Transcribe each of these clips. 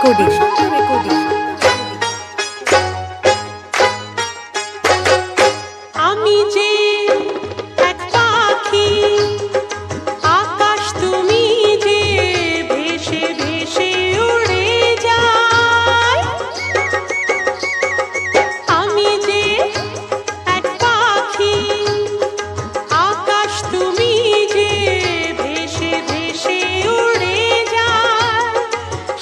Recording. আমি যে এক পাখি, আকাশ তুমি যে ভেসে ভেসে উড়ে যায়। আমি যে এক পাখি, আকাশ তুমি যে ভেসে ভেসে উড়ে যায়।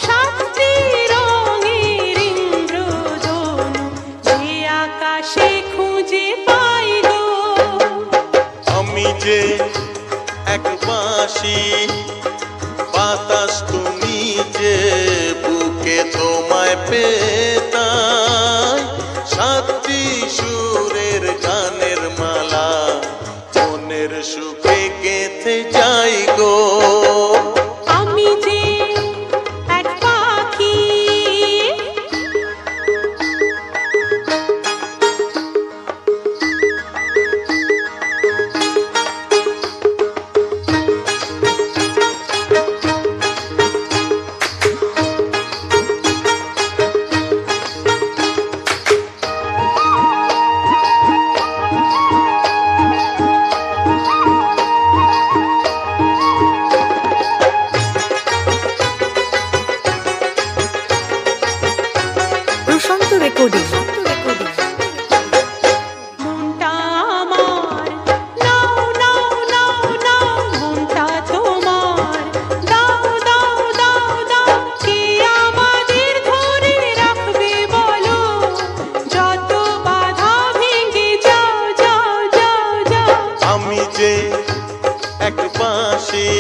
সাতটি রঙের ইন্দ্রধনু যে আকাশে খুঁজে পাই গো। আমি যে এক বাঁশি, বাতাস তুমি যে বুকে তোমায় পেতাই। সাতটি সুরের গানের মালা মনের সুখে গেঁথে যাই গো। আমি যে এক পাখি, প্রশান্ত রেকর্ডিং। মনটা আমার নাও নাও নাও নাও, মনটা তোমার দাও দাও দাও দাও। কে আমাদের ধরে রাখবে বলো, যত বাধা ভেঙে যাও যাও যাও যাও। আমি যে এক বাঁশি,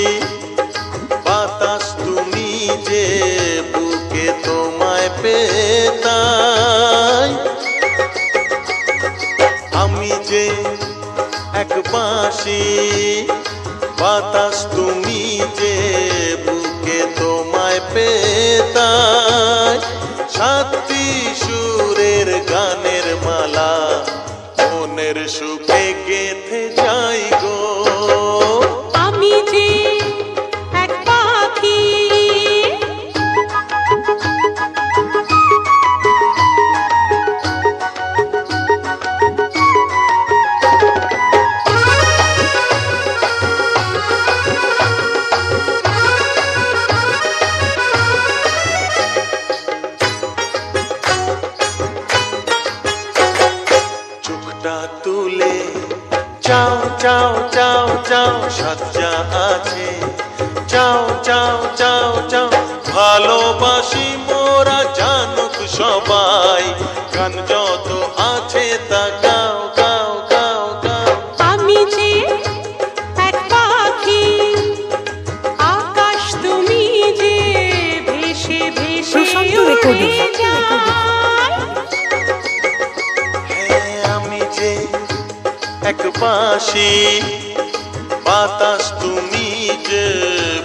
বাতাস তুমি যে বুকে তোমায় পেতাই। আমি যে এক বাঁশি, বাতাস তুমি যে বুকে তোমায় পেতাই। সাতটি সুরের গানের মালা মনের সুখে গেঁথে যাই গো। আমি যে এক পাখি, চোখটা তুলে চাও চাও চাও চাও, সাজ্জা আছে চাও চাও চাও চাও। ভালোবাসি মোরা জানুক সবাই, গান যত আছে তা গাও গাও গাও গাও। আমি যে এক পাখি, আকাশ তুমি যে ভেসে ভেসে প্রশান্ত উড়ে রেকর্ডিং। যায়। হ্যাঁ, আমি যে এক বাঁশি, বাতাস তুমি যে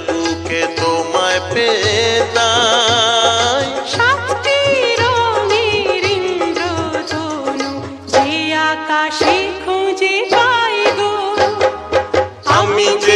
বুকে তোমায় পেতাই। সাতটি রঙের ইন্দ্রধনু যে আকাশে খুঁজে পাই গো। আমি যে